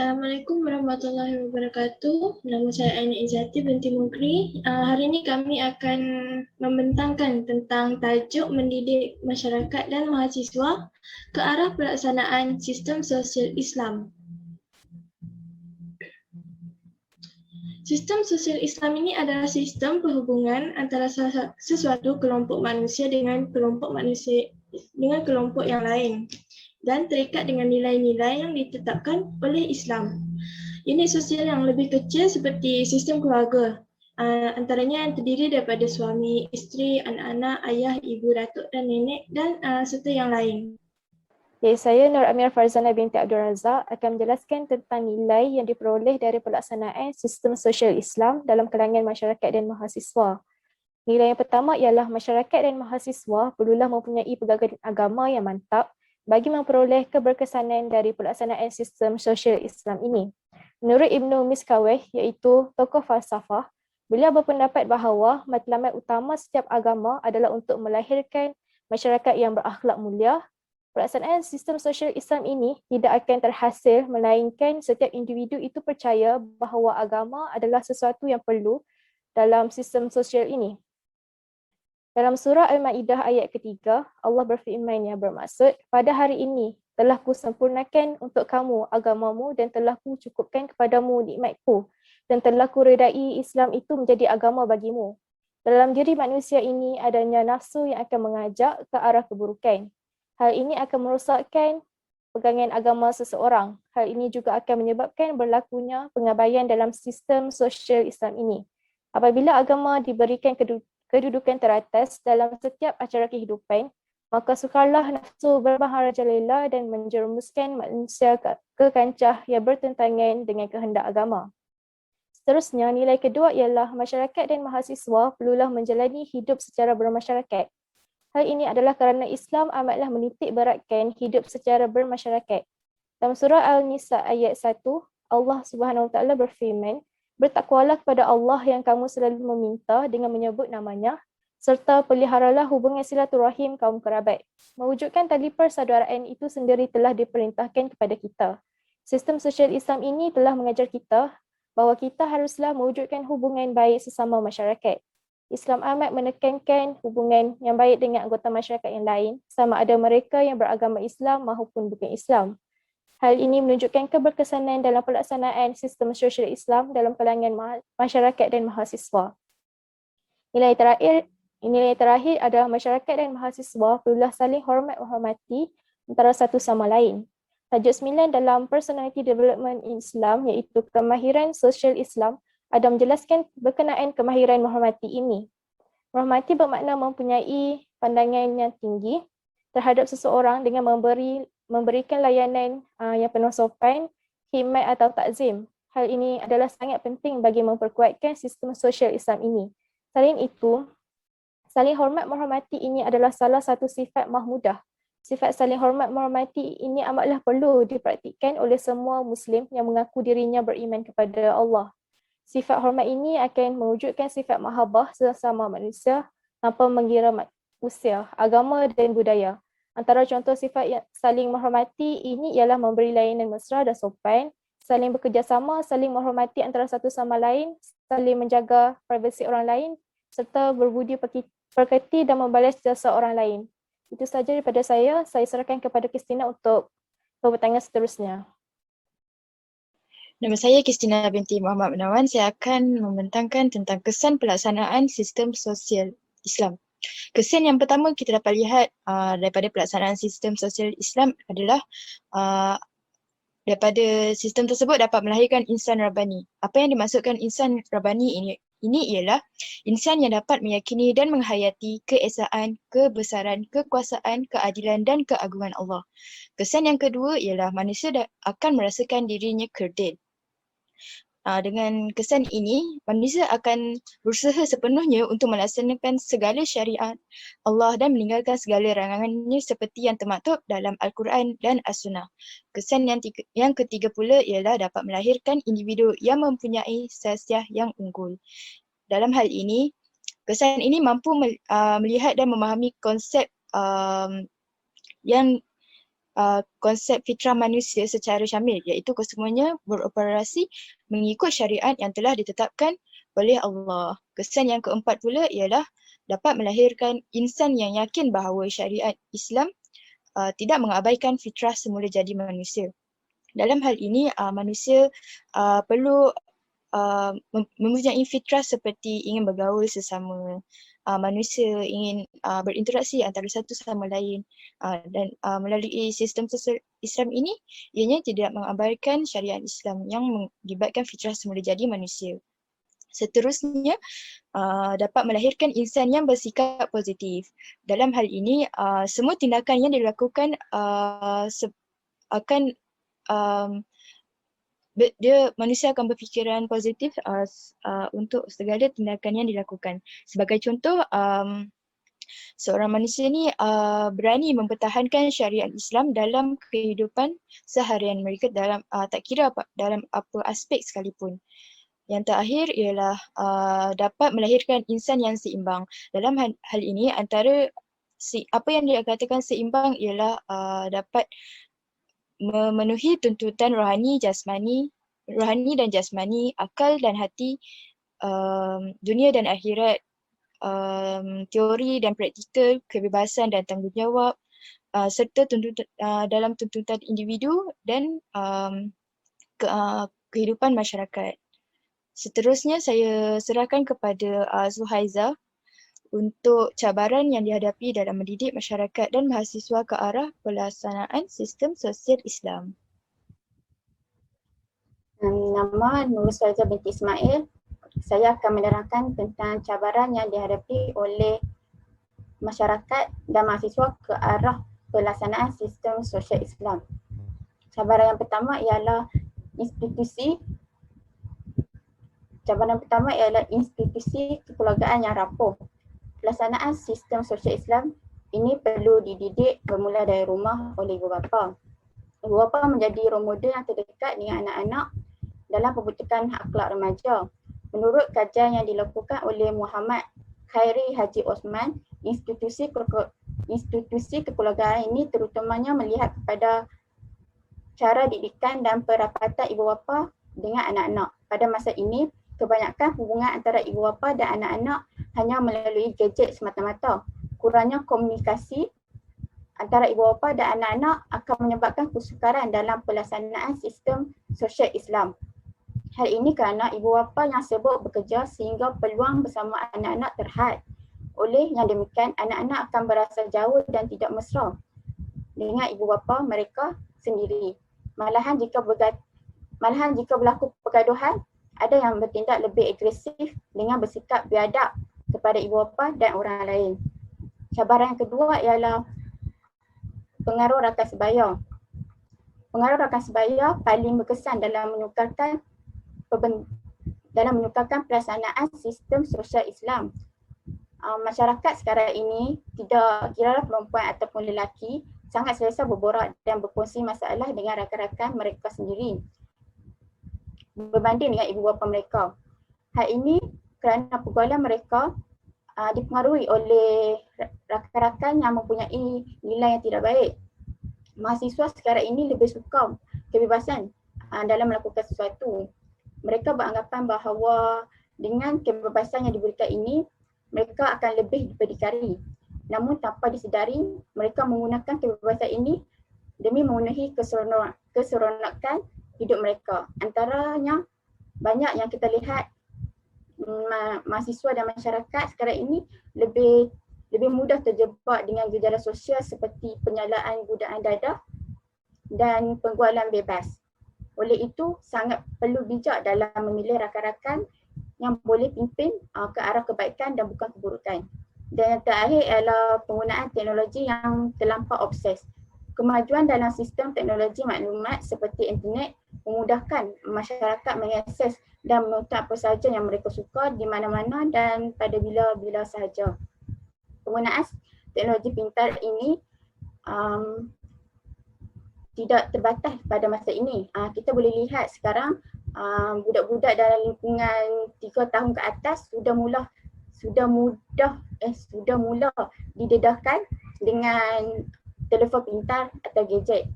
Assalamualaikum warahmatullahi wabarakatuh. Nama saya Aina Izzati binti Mukri. Hari ini kami akan membentangkan tentang tajuk mendidik masyarakat dan mahasiswa ke arah pelaksanaan sistem sosial Islam. Sistem sosial Islam ini adalah sistem perhubungan antara sesuatu kelompok manusia dengan kelompok yang lain dan terikat dengan nilai-nilai yang ditetapkan oleh Islam. Unit sosial yang lebih kecil seperti sistem keluarga, antaranya yang terdiri daripada suami, isteri, anak-anak, ayah, ibu, datuk dan nenek dan serta yang lain. Saya Nur Amir Farzana binti Abdul Razak akan menjelaskan tentang nilai yang diperoleh dari pelaksanaan sistem sosial Islam dalam kalangan masyarakat dan mahasiswa. Nilai yang pertama ialah masyarakat dan mahasiswa perlulah mempunyai pegangan agama yang mantap bagi memperoleh keberkesanan dari pelaksanaan sistem sosial Islam ini. Menurut Ibnu Miskawih, iaitu tokoh falsafah, beliau berpendapat bahawa matlamat utama setiap agama adalah untuk melahirkan masyarakat yang berakhlak mulia. Pelaksanaan sistem sosial Islam ini tidak akan terhasil melainkan setiap individu itu percaya bahawa agama adalah sesuatu yang perlu dalam sistem sosial ini. Dalam surah Al-Ma'idah ayat ketiga, Allah berfirman yang bermaksud, pada hari ini telah kusempurnakan untuk kamu agamamu dan telah kucukupkan kepadamu nikmatku dan telah kuredai Islam itu menjadi agama bagimu. Dalam diri manusia ini adanya nafsu yang akan mengajak ke arah keburukan. Hal ini akan merosakkan pegangan agama seseorang. Hal ini juga akan menyebabkan berlakunya pengabaian dalam sistem sosial Islam ini. Apabila agama diberikan kedudukan teratas dalam setiap acara kehidupan, maka sukarlah nafsu bermaharajalela dan menjerumuskan manusia ke kancah yang bertentangan dengan kehendak agama. Seterusnya, nilai kedua ialah masyarakat dan mahasiswa perlulah menjalani hidup secara bermasyarakat. Hal ini adalah kerana Islam amatlah menitik beratkan hidup secara bermasyarakat. Dalam surah Al-Nisa ayat 1, Allah Subhanahu Wa Taala berfirman, bertakwalah kepada Allah yang kamu selalu meminta dengan menyebut namanya, serta peliharalah hubungan silaturahim kaum kerabat. Mewujudkan tali persaudaraan itu sendiri telah diperintahkan kepada kita. Sistem sosial Islam ini telah mengajar kita bahawa kita haruslah mewujudkan hubungan baik sesama masyarakat. Islam amat menekankan hubungan yang baik dengan anggota masyarakat yang lain, sama ada mereka yang beragama Islam maupun bukan Islam. Hal ini menunjukkan keberkesanan dalam pelaksanaan sistem sosial Islam dalam kalangan masyarakat dan mahasiswa. Nilai terakhir adalah masyarakat dan mahasiswa perlulah saling hormat-menghormati antara satu sama lain. Tajuk 9 dalam Personality Development in Islam iaitu kemahiran sosial Islam ada menjelaskan berkenaan kemahiran menghormati ini. Menghormati bermakna mempunyai pandangan yang tinggi terhadap seseorang dengan memberikan layanan yang penuh sopan, khidmat atau takzim. Hal ini adalah sangat penting bagi memperkuatkan sistem sosial Islam ini. Selain itu, saling hormat menghormati ini adalah salah satu sifat mahmudah. Sifat saling hormat menghormati ini amatlah perlu dipraktikkan oleh semua Muslim yang mengaku dirinya beriman kepada Allah. Sifat hormat ini akan mewujudkan sifat mahabbah sesama manusia tanpa mengira usia, agama dan budaya. Antara contoh sifat yang saling menghormati ini ialah memberi layanan mesra dan sopan, saling bekerjasama, saling menghormati antara satu sama lain, saling menjaga privasi orang lain, serta berbudi pekerti dan membalas jasa orang lain. Itu sahaja daripada saya serahkan kepada Kristina untuk pertanyaan seterusnya. Nama saya Kristina binti Muhammad Menawan. Saya akan membentangkan tentang kesan pelaksanaan sistem sosial Islam. Kesan yang pertama kita dapat lihat daripada pelaksanaan sistem sosial Islam adalah daripada sistem tersebut dapat melahirkan insan Rabbani. Apa yang dimaksudkan insan Rabbani ini ialah insan yang dapat meyakini dan menghayati keesaan, kebesaran, kekuasaan, keadilan dan keagungan Allah. Kesan yang kedua ialah manusia akan merasakan dirinya kerdil. Dengan kesan ini, manusia akan berusaha sepenuhnya untuk melaksanakan segala syariat Allah dan meninggalkan segala larangannya seperti yang termaktub dalam Al-Quran dan As-Sunnah. Kesan yang ketiga pula ialah dapat melahirkan individu yang mempunyai sasiah yang unggul. Dalam hal ini, kesan ini mampu melihat dan memahami konsep yang konsep fitrah manusia secara syamil, iaitu kesemuanya beroperasi mengikut syariat yang telah ditetapkan oleh Allah. Kesan yang keempat pula ialah dapat melahirkan insan yang yakin bahawa syariat Islam tidak mengabaikan fitrah semula jadi manusia. Dalam hal ini, manusia perlu mempunyai fitrah seperti ingin bergaul sesama manusia, ingin berinteraksi antara satu sama lain, dan melalui sistem sosial Islam ini, ianya tidak mengabaikan syariat Islam yang melibatkan fitrah semula jadi manusia. Seterusnya, dapat melahirkan insan yang bersikap positif. Dalam hal ini, semua tindakan yang dilakukan akan manusia akan berfikiran positif untuk segala tindakan yang dilakukan. Sebagai contoh, seorang manusia ni berani mempertahankan syariat Islam dalam kehidupan seharian mereka, dalam tak kira dalam apa aspek sekalipun. Yang terakhir ialah dapat melahirkan insan yang seimbang. Dalam hal ini, antara apa yang dikatakan seimbang ialah dapat memenuhi tuntutan rohani dan jasmani, akal dan hati, dunia dan akhirat, teori dan praktikal, kebebasan dan tanggungjawab, serta dalam tuntutan individu dan kehidupan masyarakat. Seterusnya saya serahkan kepada Zuhaiza untuk cabaran yang dihadapi dalam mendidik masyarakat dan mahasiswa ke arah pelaksanaan sistem sosial Islam. Nama Nur Sulaiza binti Ismail. Saya akan menerangkan tentang cabaran yang dihadapi oleh masyarakat dan mahasiswa ke arah pelaksanaan sistem sosial Islam. Cabaran yang pertama ialah institusi kekeluargaan yang rapuh. Pelaksanaan sistem sosial Islam ini perlu dididik bermula dari rumah oleh ibu bapa. Ibu bapa menjadi role model yang terdekat dengan anak-anak dalam pembentukan akhlak remaja. Menurut kajian yang dilakukan oleh Muhammad Khairi Haji Osman, institusi kekeluargaan ini terutamanya melihat kepada cara didikan dan perapatan ibu bapa dengan anak-anak. Pada masa ini, kebanyakan hubungan antara ibu bapa dan anak-anak hanya melalui gadget semata-mata. Kurangnya komunikasi antara ibu bapa dan anak-anak akan menyebabkan kesukaran dalam pelaksanaan sistem sosial Islam. Hal ini kerana ibu bapa yang sibuk bekerja sehingga peluang bersama anak-anak terhad. Oleh yang demikian, anak-anak akan berasa jauh dan tidak mesra dengan ibu bapa mereka sendiri. Malahan jika berlaku pergaduhan, ada yang bertindak lebih agresif dengan bersikap biadab kepada ibu bapa dan orang lain. Cabaran yang kedua ialah pengaruh rakan sebaya. Pengaruh rakan sebaya paling berkesan dalam menyukarkan pelaksanaan sistem sosial Islam. Masyarakat sekarang ini, tidak kira perempuan ataupun lelaki, sangat selesa berborak dan berkongsi masalah dengan rakan-rakan mereka sendiri berbanding dengan ibu bapa mereka. Hal ini kerana pergaulan mereka dipengaruhi oleh rakan-rakan yang mempunyai nilai yang tidak baik. Mahasiswa sekarang ini lebih suka kebebasan dalam melakukan sesuatu. Mereka beranggapan bahawa dengan kebebasan yang diberikan ini, mereka akan lebih berdikari. Namun tanpa disedari, mereka menggunakan kebebasan ini demi memenuhi keseronokan hidup mereka. Antaranya banyak yang kita lihat mahasiswa dan masyarakat sekarang ini lebih mudah terjebak dengan gejala sosial seperti penyalaan godaan dadah dan penggualan bebas. Oleh itu, sangat perlu bijak dalam memilih rakan-rakan yang boleh pimpin ke arah kebaikan dan bukan keburukan. Dan yang terakhir ialah penggunaan teknologi yang terlampau obses. Kemajuan dalam sistem teknologi maklumat seperti internet memudahkan masyarakat mengakses dan menonton apa sahaja yang mereka suka di mana-mana dan pada bila-bila sahaja. Penggunaan teknologi pintar ini tidak terbatas pada masa ini. Kita boleh lihat sekarang budak-budak dalam lingkungan 3 tahun ke atas sudah mula didedahkan dengan telefon pintar atau gadget.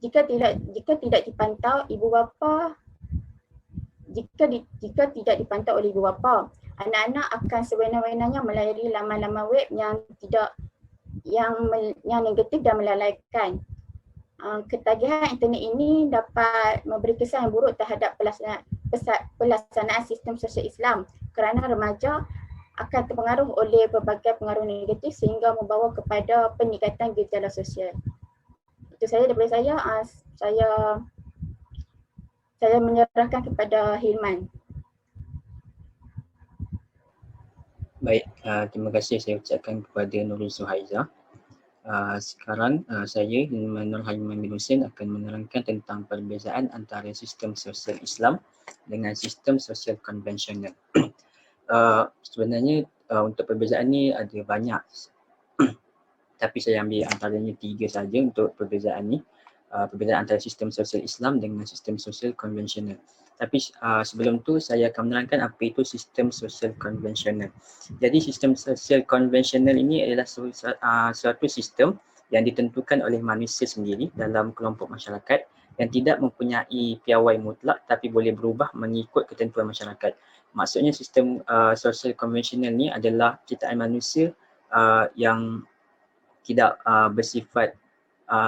Jika tidak dipantau tidak dipantau oleh ibu bapa, anak-anak akan sewenang-wenangnya melayari laman-laman web yang negatif dan melalaikan. Ketagihan internet ini dapat memberi kesan yang buruk terhadap pelaksanaan sistem sosial Islam kerana remaja akan terpengaruh oleh berbagai pengaruh negatif sehingga membawa kepada peningkatan gejala sosial. Itu saja daripada saya. Saya menyerahkan kepada Hilman. Baik, terima kasih saya ucapkan kepada Nurul Suhaiza. Sekarang saya Nur Haliman bin Hussein akan menerangkan tentang perbezaan antara sistem sosial Islam dengan sistem sosial konvensional. Sebenarnya untuk perbezaan ni ada banyak, tapi saya ambil antaranya 3 saja untuk perbezaan ni. Perbezaan antara sistem sosial Islam dengan sistem sosial konvensional. Tapi sebelum tu saya akan menerangkan apa itu sistem sosial konvensional. Jadi sistem sosial konvensional ini adalah suatu sistem yang ditentukan oleh manusia sendiri dalam kelompok masyarakat yang tidak mempunyai piawai mutlak tapi boleh berubah mengikut ketentuan masyarakat. Maksudnya sistem sosial konvensional ni adalah ciptaan manusia yang tidak bersifat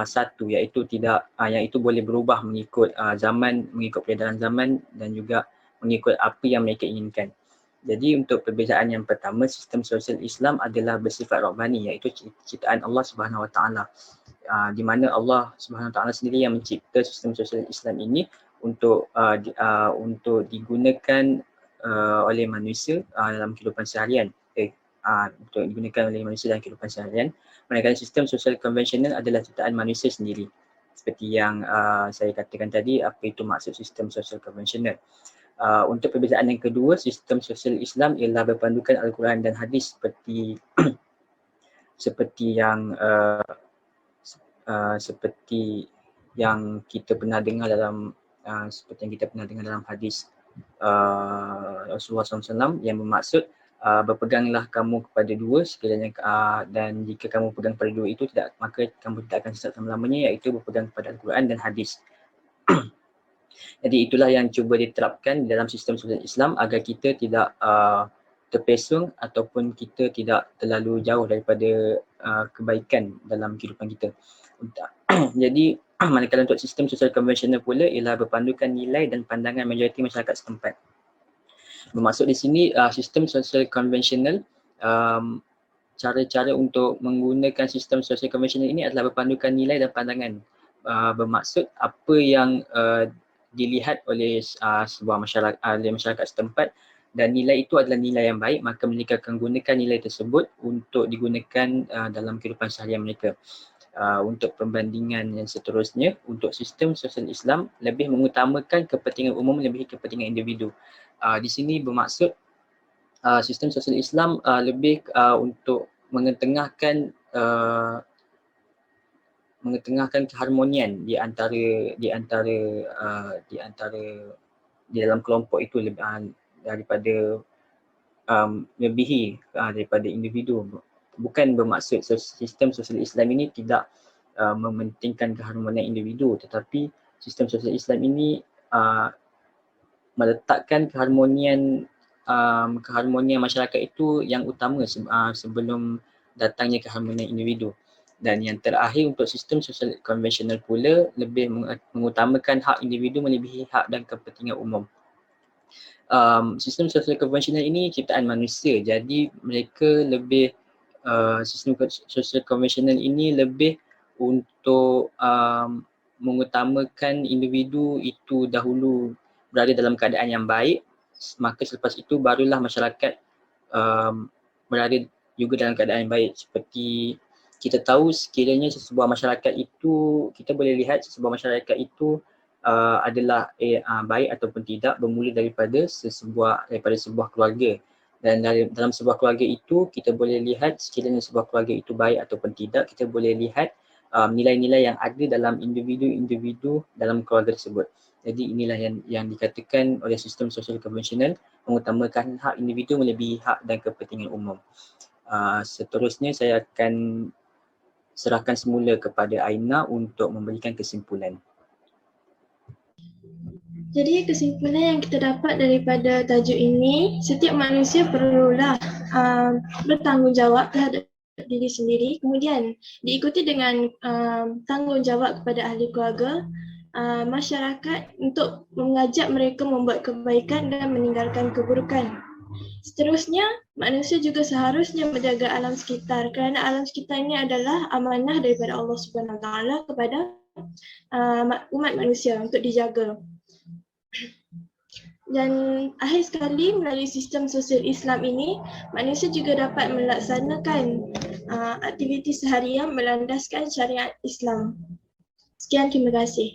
satu, iaitu yang itu boleh berubah mengikut zaman, mengikut peredaran zaman dan juga mengikut apa yang mereka inginkan. Jadi untuk perbezaan yang pertama, sistem sosial Islam adalah bersifat Rabbani, iaitu ciptaan Allah Subhanahu Wa Taala, di mana Allah Subhanahu Wa Taala sendiri yang mencipta sistem sosial Islam ini untuk digunakan oleh manusia dalam kehidupan seharian. Untuk digunakan oleh manusia dalam kehidupan seharian. Manakala sistem sosial konvensional adalah ciptaan manusia sendiri. Seperti yang saya katakan tadi, apa itu maksud sistem sosial konvensional. Untuk perbezaan yang kedua, sistem sosial Islam ialah berpandukan Al-Quran dan hadis seperti yang kita pernah dengar dalam hadis Rasulullah SAW yang bermaksud berpeganglah kamu kepada dua sekiranya dan jika kamu pegang pada dua itu maka kamu tidak akan sesat selama-lamanya, iaitu berpegang kepada Al-Quran dan hadis. Jadi itulah yang cuba diterapkan dalam sistem sosial Islam agar kita tidak terpesong ataupun kita tidak terlalu jauh daripada kebaikan dalam kehidupan kita. Jadi manakala untuk sistem sosial konvensional pula ialah berpandukan nilai dan pandangan majoriti masyarakat setempat. Bermaksud di sini sistem sosial konvensional, cara-cara untuk menggunakan sistem sosial konvensional ini adalah berpandukan nilai dan pandangan. Bermaksud apa yang dilihat oleh sebuah masyarakat setempat dan nilai itu adalah nilai yang baik, maka mereka akan gunakan nilai tersebut untuk digunakan dalam kehidupan seharian mereka. Untuk perbandingan yang seterusnya, untuk sistem sosial Islam lebih mengutamakan kepentingan umum lebih kepentingan individu. Di sini bermaksud sistem sosial Islam lebih untuk mengetengahkan keharmonian di dalam kelompok itu daripada melebihi daripada individu. Bukan bermaksud sistem sosial Islam ini tidak mementingkan keharmonian individu, tetapi sistem sosial Islam ini meletakkan keharmonian masyarakat itu yang utama sebelum datangnya keharmonian individu. Dan yang terakhir untuk sistem sosial konvensional pula lebih mengutamakan hak individu melebihi hak dan kepentingan umum. Sistem sosial konvensional ini ciptaan manusia, jadi mereka lebih sistem sosial konvensional ini lebih untuk mengutamakan individu itu dahulu berada dalam keadaan yang baik, maka selepas itu barulah masyarakat berada juga dalam keadaan yang baik. Seperti kita tahu sekiranya sebuah masyarakat itu, kita boleh lihat sebuah masyarakat itu adalah baik ataupun tidak bermula daripada sebuah keluarga. Dan dalam sebuah keluarga itu kita boleh lihat sekiranya sebuah keluarga itu baik ataupun tidak, kita boleh lihat nilai-nilai yang ada dalam individu-individu dalam keluarga tersebut. Jadi inilah yang dikatakan oleh sistem sosial konvensional, mengutamakan hak individu melebihi hak dan kepentingan umum. Seterusnya saya akan serahkan semula kepada Aina untuk memberikan kesimpulan. Jadi kesimpulan yang kita dapat daripada tajuk ini, setiap manusia perlulah bertanggungjawab terhadap diri sendiri, kemudian diikuti dengan tanggungjawab kepada ahli keluarga, masyarakat untuk mengajak mereka membuat kebaikan dan meninggalkan keburukan. Seterusnya, manusia juga seharusnya menjaga alam sekitar kerana alam sekitar ini adalah amanah daripada Allah Subhanahu Wa Taala kepada umat manusia untuk dijaga. Dan akhir sekali, melalui sistem sosial Islam ini, manusia juga dapat melaksanakan aktiviti seharian berlandaskan syariat Islam. Sekian, terima kasih.